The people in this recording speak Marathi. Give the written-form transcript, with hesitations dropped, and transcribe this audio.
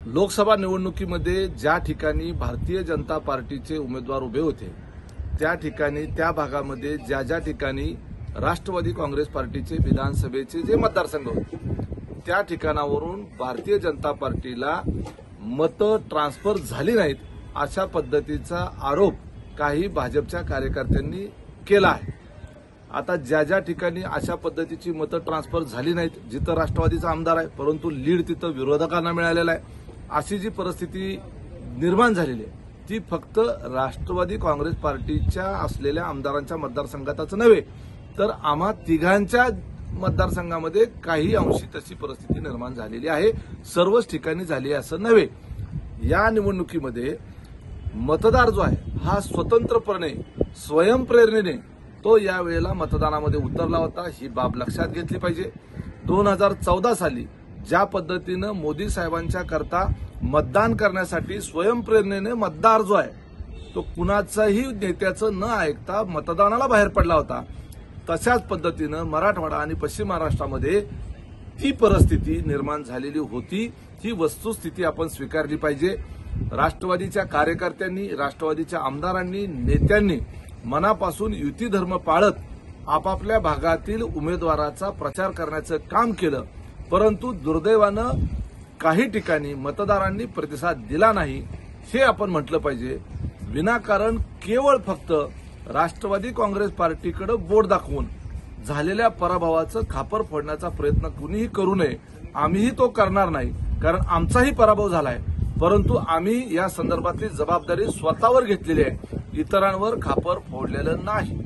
लोकसभा निवडणुकीमध्ये ज्या ठिकाणी भारतीय जनता पार्टीचे उमेदवार उभे होते त्या ठिकाणी त्या भागामध्ये ज्या ठिकाणी राष्ट्रवादी काँग्रेस पार्टीचे विधानसभेचे जे मतदारसंघ होते त्या ठिकाणावरून भारतीय जनता पार्टीला मतं ट्रान्सफर झाली नाहीत अशा पद्धतीचा आरोप काही भाजपच्या कार्यकर्त्यांनी केला आहे। आता ज्या ठिकाणी अशा पद्धतीची मतं ट्रान्सफर झाली नाहीत, जिथं राष्ट्रवादीचा आमदार आहे परंतु लीड तिथं विरोधकांना मिळालेला आहे, अशी जी परिस्थिती निर्माण झालेली आहे ती फक्त राष्ट्रवादी काँग्रेस पार्टीच्या असलेल्या आमदारांच्या मतदारसंघातच नव्हे तर आम्हा तिघांच्या मतदारसंघामध्ये काही अंशी तशी परिस्थिती निर्माण झालेली आहे। सर्वच ठिकाणी झाली आहे असं नव्हे। या निवडणुकीमध्ये मतदार जो आहे हा स्वतंत्रपणे स्वयंप्रेरणेने तो यावेळेला मतदानामध्ये उतरला होता, ही बाब लक्षात घेतली पाहिजे। 2014 साली ज्या पद्धतीनं मोदी साहेबांच्या करता मतदान करण्यासाठी स्वयंप्रेरणेने मतदार जो आहे तो कुणाचाही नेत्याचं न ऐकता मतदानाला बाहेर पडला होता, तशाच पद्धतीनं मराठवाडा आणि पश्चिम महाराष्ट्रामध्ये ती परिस्थिती निर्माण झालेली होती। ही वस्तुस्थिती आपण स्वीकारली पाहिजे। राष्ट्रवादीच्या कार्यकर्त्यांनी, राष्ट्रवादीच्या आमदारांनी, नेत्यांनी मनापासून युती धर्म पाळत आपापल्या भागातील उमेदवाराचा प्रचार करण्याचं काम केलं, परंतु दुर्दैवानं काही ठिकाणी मतदारांनी प्रतिसाद दिला नाही हे आपण म्हटलं पाहिजे। विनाकारण केवळ फक्त राष्ट्रवादी काँग्रेस पार्टीकडे बोट दाखवून झालेल्या पराभवाचं खापर फोडण्याचा प्रयत्न कुणीही करू नये। आम्हीही तो करणार नाही, कारण आमचाही पराभव झालाय, परंतु आम्ही या संदर्भातली जबाबदारी स्वतःवर घेतलेली आहे, इतरांवर खापर फोडलेलं नाही।